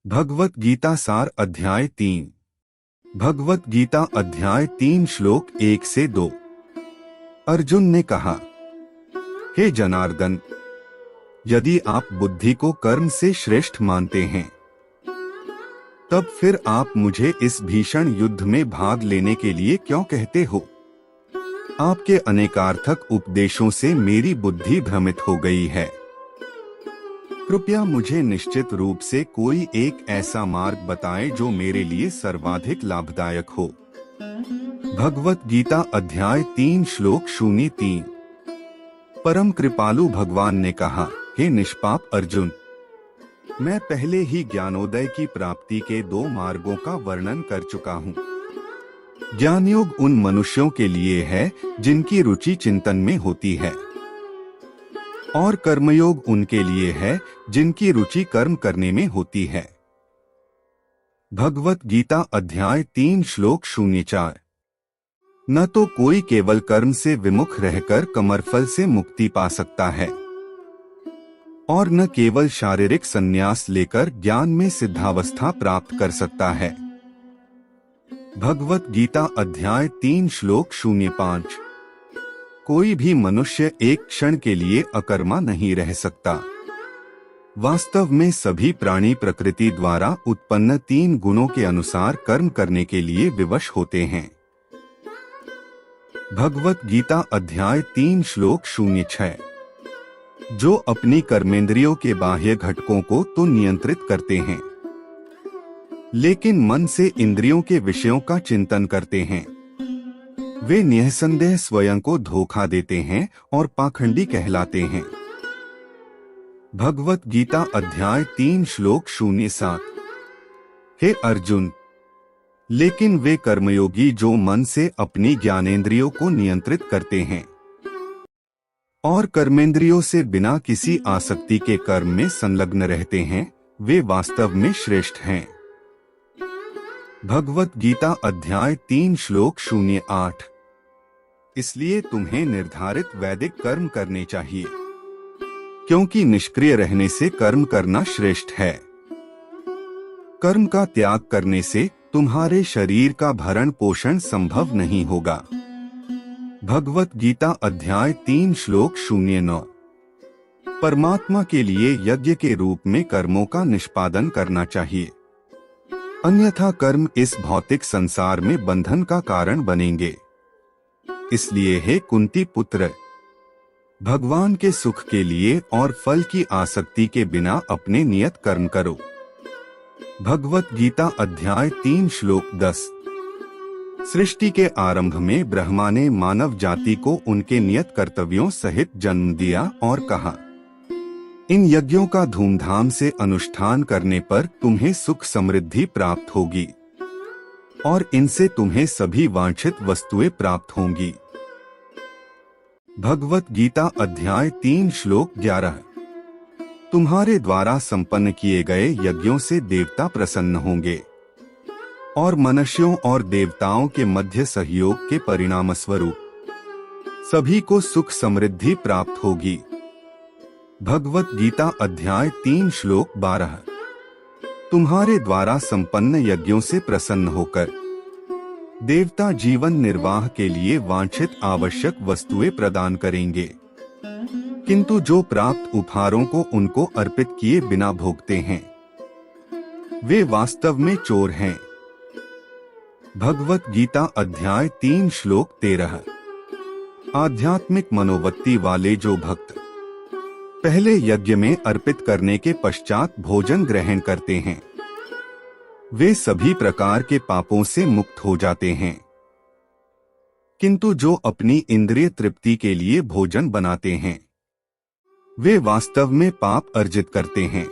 भगवत गीता सार अध्याय 3। भगवत गीता अध्याय 3 श्लोक 1 से 2। अर्जुन ने कहा, हे जनार्दन, यदि आप बुद्धि को कर्म से श्रेष्ठ मानते हैं, तब फिर आप मुझे इस भीषण युद्ध में भाग लेने के लिए क्यों कहते हो? आपके अनेकार्थक उपदेशों से मेरी बुद्धि भ्रमित हो गई है। कृपया मुझे निश्चित रूप से कोई एक ऐसा मार्ग बताएं जो मेरे लिए सर्वाधिक लाभदायक हो। भगवत गीता अध्याय 3 श्लोक 03। परम कृपालु भगवान ने कहा, हे निष्पाप अर्जुन, मैं पहले ही ज्ञानोदय की प्राप्ति के 2 मार्गों का वर्णन कर चुका हूँ। ज्ञानयोग उन मनुष्यों के लिए है जिनकी रुचि चिंतन में होती है, और कर्मयोग उनके लिए है जिनकी रुचि कर्म करने में होती है। भगवत गीता अध्याय 3 श्लोक 04। न तो कोई केवल कर्म से विमुख रहकर कमरफल से मुक्ति पा सकता है, और न केवल शारीरिक संन्यास लेकर ज्ञान में सिद्धावस्था प्राप्त कर सकता है। भगवत गीता अध्याय 3 श्लोक 05। कोई भी मनुष्य एक क्षण के लिए अकर्मा नहीं रह सकता। वास्तव में सभी प्राणी प्रकृति द्वारा उत्पन्न 3 गुणों के अनुसार कर्म करने के लिए विवश होते हैं। भगवत गीता अध्याय 3 श्लोक 06। जो अपनी कर्मेंद्रियों के बाह्य घटकों को तो नियंत्रित करते हैं, लेकिन मन से इंद्रियों के विषयों का चिंतन करते हैं, वे निःसंदेह स्वयं को धोखा देते हैं और पाखंडी कहलाते हैं। भगवत गीता अध्याय 3 श्लोक 07। हे अर्जुन, लेकिन वे कर्मयोगी जो मन से अपनी ज्ञानेंद्रियों को नियंत्रित करते हैं और कर्मेंद्रियों से बिना किसी आसक्ति के कर्म में संलग्न रहते हैं, वे वास्तव में श्रेष्ठ हैं। भगवत गीता अध्याय 3 श्लोक 08। इसलिए तुम्हें निर्धारित वैदिक कर्म करने चाहिए, क्योंकि निष्क्रिय रहने से कर्म करना श्रेष्ठ है। कर्म का त्याग करने से तुम्हारे शरीर का भरण पोषण संभव नहीं होगा। भगवत गीता अध्याय 3 श्लोक 09। परमात्मा के लिए यज्ञ के रूप में कर्मों का निष्पादन करना चाहिए, अन्यथा कर्म इस भौतिक संसार में बंधन का कारण बनेंगे। इसलिए हे कुंती पुत्र, भगवान के सुख के लिए और फल की आसक्ति के बिना अपने नियत कर्म करो। भगवत गीता अध्याय 3 श्लोक 10। सृष्टि के आरंभ में ब्रह्मा ने मानव जाति को उनके नियत कर्तव्यों सहित जन्म दिया और कहा, इन यज्ञों का धूमधाम से अनुष्ठान करने पर तुम्हें सुख समृद्धि प्राप्त होगी, और इनसे तुम्हें सभी वांछित वस्तुएं प्राप्त होंगी। भगवत गीता अध्याय 3 श्लोक 11। तुम्हारे द्वारा संपन्न किए गए यज्ञों से देवता प्रसन्न होंगे, और मनुष्यों और देवताओं के मध्य सहयोग के परिणाम स्वरूप सभी को सुख समृद्धि प्राप्त होगी। भगवत गीता अध्याय 3 श्लोक 12। तुम्हारे द्वारा संपन्न यज्ञों से प्रसन्न होकर देवता जीवन निर्वाह के लिए वांछित आवश्यक वस्तुएं प्रदान करेंगे, किंतु जो प्राप्त उपहारों को उनको अर्पित किए बिना भोगते हैं, वे वास्तव में चोर हैं। भगवत गीता अध्याय 3 श्लोक 13। आध्यात्मिक मनोवृत्ति वाले जो भक्त पहले यज्ञ में अर्पित करने के पश्चात भोजन ग्रहण करते हैं, वे सभी प्रकार के पापों से मुक्त हो जाते हैं, किंतु जो अपनी इंद्रिय तृप्ति के लिए भोजन बनाते हैं, वे वास्तव में पाप अर्जित करते हैं।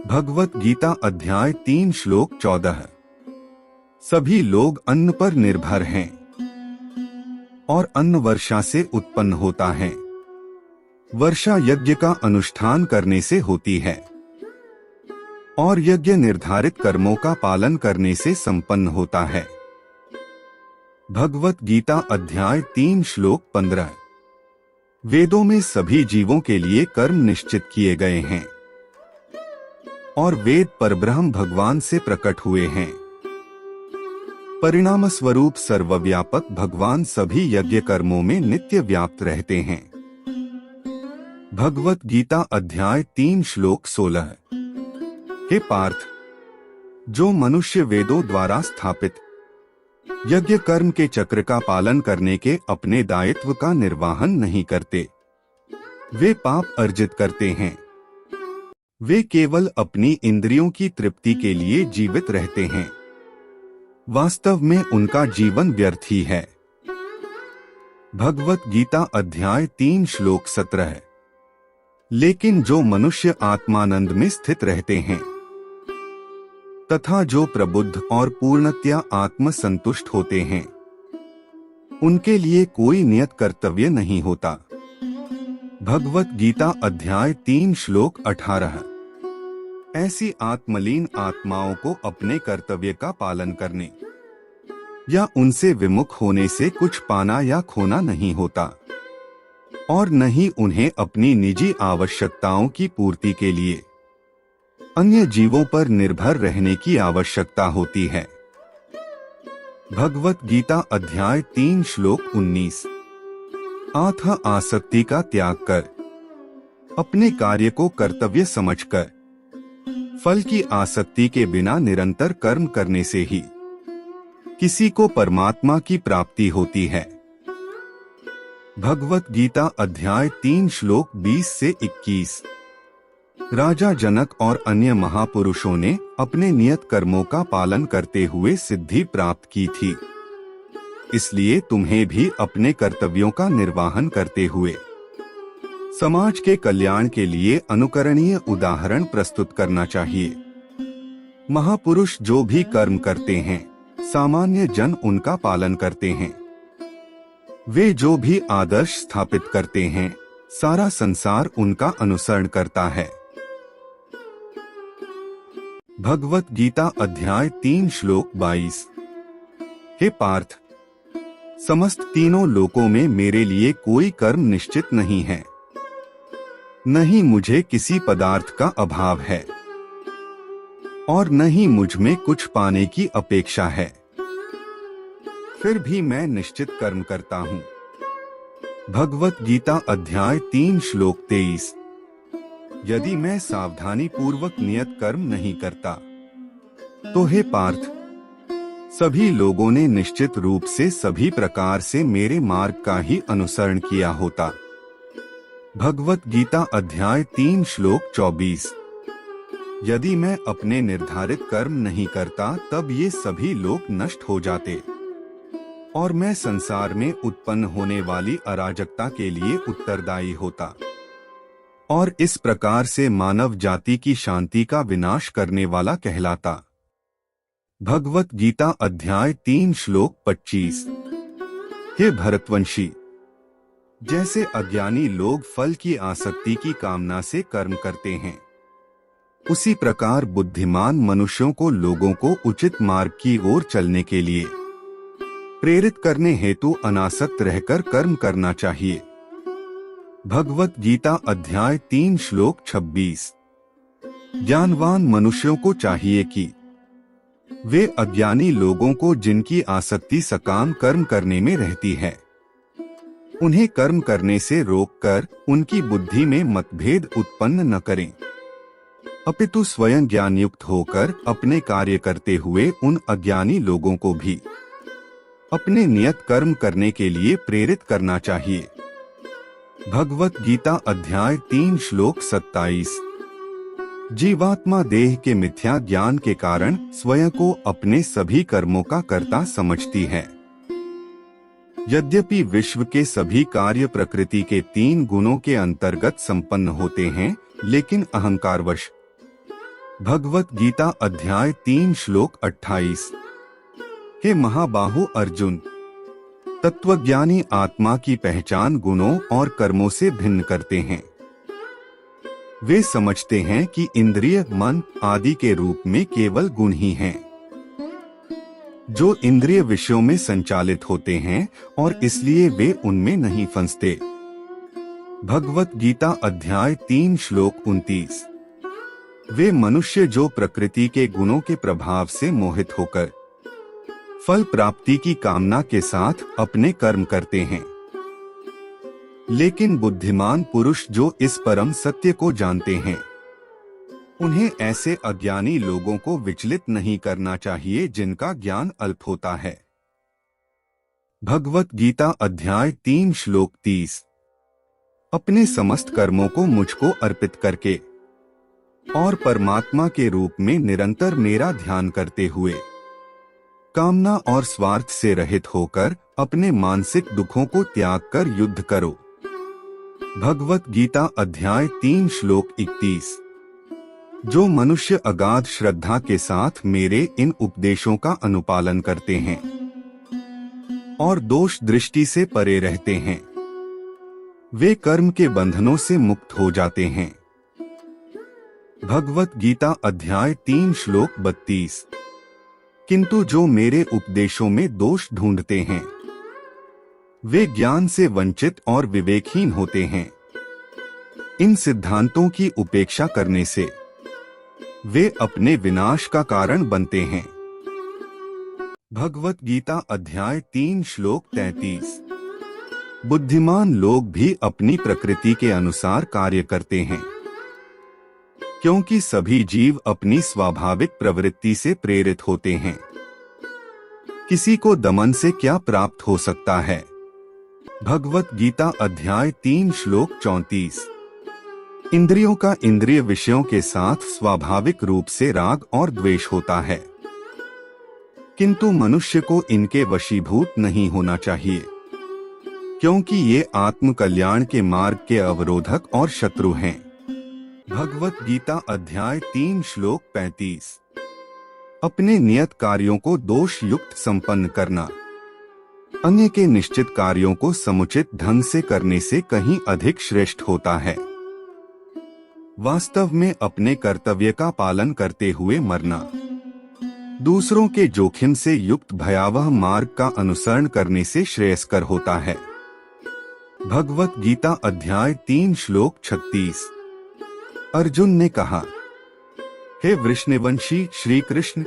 भगवत गीता अध्याय 3 श्लोक 14। सभी लोग अन्न पर निर्भर हैं, और अन्न वर्षा से उत्पन्न होता है। वर्षा यज्ञ का अनुष्ठान करने से होती है, और यज्ञ निर्धारित कर्मों का पालन करने से संपन्न होता है। भगवत गीता अध्याय 3 श्लोक 15। वेदों में सभी जीवों के लिए कर्म निश्चित किए गए हैं। और वेद परब्रह्म भगवान से प्रकट हुए हैं। परिणाम स्वरूप सर्वव्यापक भगवान सभी यज्ञ कर्मों में नित्य व्याप्त रहते हैं। भगवत गीता अध्याय 3 श्लोक 16। हे पार्थ, जो मनुष्य वेदों द्वारा स्थापित यज्ञ कर्म के चक्र का पालन करने के अपने दायित्व का निर्वहन नहीं करते, वे पाप अर्जित करते हैं। वे केवल अपनी इंद्रियों की तृप्ति के लिए जीवित रहते हैं। वास्तव में उनका जीवन व्यर्थ ही है। भगवत गीता अध्याय 3 श्लोक 17। लेकिन जो मनुष्य आत्मानंद में स्थित रहते हैं तथा जो प्रबुद्ध और पूर्णतया आत्म संतुष्ट होते हैं, उनके लिए कोई नियत कर्तव्य नहीं होता। भगवत गीता अध्याय 3 श्लोक 18। ऐसी आत्मलीन आत्माओं को अपने कर्तव्य का पालन करने या उनसे विमुख होने से कुछ पाना या खोना नहीं होता, और न ही उन्हें अपनी निजी आवश्यकताओं की पूर्ति के लिए अन्य जीवों पर निर्भर रहने की आवश्यकता होती है। भगवत गीता अध्याय 3 श्लोक 19। आत्म आसक्ति का त्याग कर अपने कार्य को कर्तव्य समझकर फल की आसक्ति के बिना निरंतर कर्म करने से ही किसी को परमात्मा की प्राप्ति होती है। भगवत गीता अध्याय 3 श्लोक 20 से 21। राजा जनक और अन्य महापुरुषों ने अपने नियत कर्मों का पालन करते हुए सिद्धि प्राप्त की थी। इसलिए तुम्हें भी अपने कर्तव्यों का निर्वहन करते हुए समाज के कल्याण के लिए अनुकरणीय उदाहरण प्रस्तुत करना चाहिए। महापुरुष जो भी कर्म करते हैं, सामान्य जन उनका पालन करते हैं। वे जो भी आदर्श स्थापित करते हैं, सारा संसार उनका अनुसरण करता है। भगवत गीता अध्याय 3 श्लोक 22। हे पार्थ, समस्त तीनों लोकों में मेरे लिए कोई कर्म निश्चित नहीं है, न ही मुझे किसी पदार्थ का अभाव है और न ही मुझ में कुछ पाने की अपेक्षा है। फिर भी मैं निश्चित कर्म करता हूँ। भगवत गीता अध्याय 3 श्लोक 23। यदि मैं सावधानी पूर्वक नियत कर्म नहीं करता तो हे पार्थ, सभी लोगों ने निश्चित रूप से सभी प्रकार से मेरे मार्ग का ही अनुसरण किया होता। भगवत गीता अध्याय 3 श्लोक 24। यदि मैं अपने निर्धारित कर्म नहीं करता तब ये सभी लोग नष्ट हो जाते और मैं संसार में उत्पन्न होने वाली अराजकता के लिए उत्तरदायी होता और इस प्रकार से मानव जाति की शांति का विनाश करने वाला कहलाता। भगवत गीता अध्याय 3 श्लोक 25। हे भरतवंशी, जैसे अज्ञानी लोग फल की आसक्ति की कामना से कर्म करते हैं, उसी प्रकार बुद्धिमान मनुष्यों को लोगों को उचित मार्ग की ओर चलने के लिए प्रेरित करने हेतु अनासक्त रहकर कर्म करना चाहिए। भगवत गीता अध्याय 3 श्लोक 26। ज्ञानवान मनुष्यों को चाहिए कि वे अज्ञानी लोगों को जिनकी आसक्ति सकाम कर्म करने में रहती है, उन्हें कर्म करने से रोककर उनकी बुद्धि में मतभेद उत्पन्न न करें, अपितु स्वयं ज्ञान युक्त होकर अपने कार्य करते हुए उन अज्ञानी लोगों को भी अपने नियत कर्म करने के लिए प्रेरित करना चाहिए। भगवत गीता अध्याय 3 श्लोक 27। जीवात्मा देह के मिथ्या ज्ञान के कारण स्वयं को अपने सभी कर्मों का कर्ता समझती है। यद्यपि विश्व के सभी कार्य प्रकृति के 3 गुणों के अंतर्गत संपन्न होते हैं, लेकिन अहंकारवश। भगवत गीता अध्याय 3 श्लोक 28। हे महाबाहु अर्जुन, तत्वज्ञानी आत्मा की पहचान गुणों और कर्मों से भिन्न करते हैं। वे समझते हैं कि इंद्रिय, मन आदि के रूप में केवल गुण ही हैं, जो इंद्रिय विषयों में संचालित होते हैं और इसलिए वे उनमें नहीं फंसते। भगवत गीता अध्याय 3 श्लोक 29। वे मनुष्य जो प्रकृति के गुणों के प्रभाव से मोहित होकर फल प्राप्ति की कामना के साथ अपने कर्म करते हैं। लेकिन बुद्धिमान पुरुष जो इस परम सत्य को जानते हैं, उन्हें ऐसे अज्ञानी लोगों को विचलित नहीं करना चाहिए जिनका ज्ञान अल्प होता है। भगवत गीता अध्याय 3 श्लोक 30। अपने समस्त कर्मों को मुझको अर्पित करके और परमात्मा के रूप में निरंतर मेरा ध्यान करते हुए कामना और स्वार्थ से रहित होकर अपने मानसिक दुखों को त्याग कर युद्ध करो। भगवत गीता अध्याय 3 श्लोक 31। जो मनुष्य अगाध श्रद्धा के साथ मेरे इन उपदेशों का अनुपालन करते हैं और दोष दृष्टि से परे रहते हैं, वे कर्म के बंधनों से मुक्त हो जाते हैं। भगवत गीता अध्याय 3 श्लोक 32। किंतु जो मेरे उपदेशों में दोष ढूंढते हैं, वे ज्ञान से वंचित और विवेकहीन होते हैं। इन सिद्धांतों की उपेक्षा करने से वे अपने विनाश का कारण बनते हैं। भगवत गीता अध्याय 3 श्लोक 33। बुद्धिमान लोग भी अपनी प्रकृति के अनुसार कार्य करते हैं, क्योंकि सभी जीव अपनी स्वाभाविक प्रवृत्ति से प्रेरित होते हैं। किसी को दमन से क्या प्राप्त हो सकता है? भगवत गीता अध्याय 3 श्लोक 34। इंद्रियों का इंद्रिय विषयों के साथ स्वाभाविक रूप से राग और द्वेष होता है, किंतु मनुष्य को इनके वशीभूत नहीं होना चाहिए, क्योंकि ये आत्म कल्याण के मार्ग के अवरोधक और शत्रु हैं। भगवत गीता अध्याय 3 श्लोक 35। अपने नियत कार्यों को दोष युक्त संपन्न करना अन्य के निश्चित कार्यों को समुचित ढंग से करने से कहीं अधिक श्रेष्ठ होता है। वास्तव में अपने कर्तव्य का पालन करते हुए मरना दूसरों के जोखिम से युक्त भयावह मार्ग का अनुसरण करने से श्रेयस्कर होता है। भगवत गीता अध्याय 3 श्लोक 36। अर्जुन ने कहा, हे वृषणवंशी श्री कृष्ण,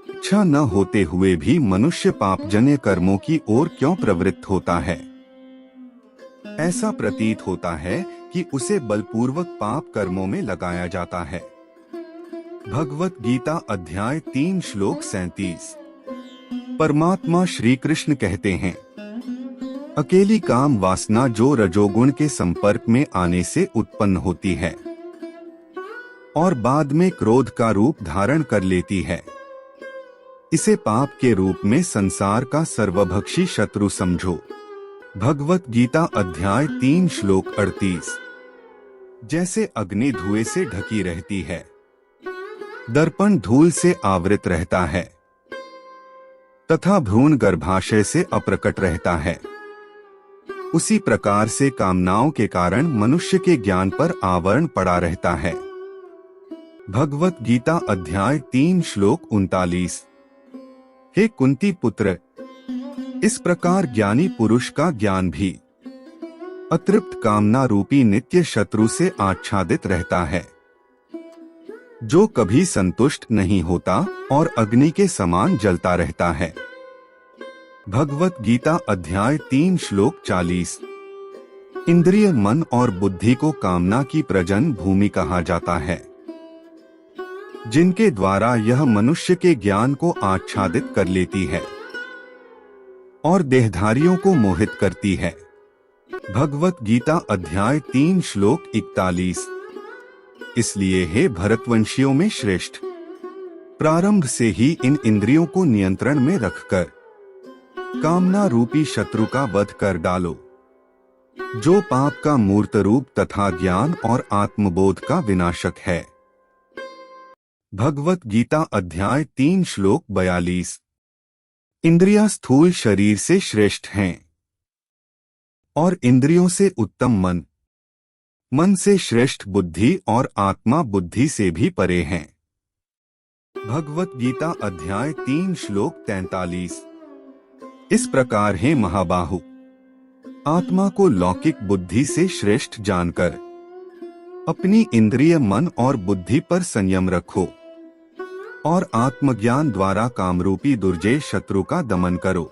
इच्छा न होते हुए भी मनुष्य पापजन्य कर्मों की ओर क्यों प्रवृत्त होता है? ऐसा प्रतीत होता है कि उसे बलपूर्वक पाप कर्मों में लगाया जाता है। भगवत गीता अध्याय 3 श्लोक 37। परमात्मा श्री कृष्ण कहते हैं, अकेली काम वासना जो रजोगुण के संपर्क में आने से उत्पन्न होती है और बाद में क्रोध का रूप धारण कर लेती है, इसे पाप के रूप में संसार का सर्वभक्षी शत्रु समझो। भगवत गीता अध्याय 3 श्लोक 38। जैसे अग्नि धुएं से ढकी रहती है, दर्पण धूल से आवृत रहता है तथा भ्रूण गर्भाशय से अप्रकट रहता है, उसी प्रकार से कामनाओं के कारण मनुष्य के ज्ञान पर आवरण पड़ा रहता है। भगवत गीता अध्याय 3 श्लोक 39। हे कुंती पुत्र, इस प्रकार ज्ञानी पुरुष का ज्ञान भी अतृप्त कामना रूपी नित्य शत्रु से आच्छादित रहता है, जो कभी संतुष्ट नहीं होता और अग्नि के समान जलता रहता है। भगवत गीता अध्याय 3 श्लोक 40। इंद्रिय, मन और बुद्धि को कामना की प्रजन भूमि कहा जाता है, जिनके द्वारा यह मनुष्य के ज्ञान को आच्छादित कर लेती है और देहधारियों को मोहित करती है। भगवत गीता अध्याय 3 श्लोक 41। इसलिए हे भरतवंशियों में श्रेष्ठ, प्रारंभ से ही इन इंद्रियों को नियंत्रण में रखकर कामना रूपी शत्रु का वध कर डालो, जो पाप का मूर्त रूप तथा ज्ञान और आत्मबोध का विनाशक है। भगवत गीता अध्याय 3 श्लोक 42। इंद्रियां स्थूल शरीर से श्रेष्ठ हैं और इंद्रियों से उत्तम मन, मन से श्रेष्ठ बुद्धि और आत्मा बुद्धि से भी परे हैं। भगवत गीता अध्याय 3 श्लोक 43। इस प्रकार हे महाबाहु, आत्मा को लौकिक बुद्धि से श्रेष्ठ जानकर अपनी इंद्रिय मन और बुद्धि पर संयम रखो और आत्मज्ञान द्वारा कामरूपी दुर्जय शत्रु का दमन करो।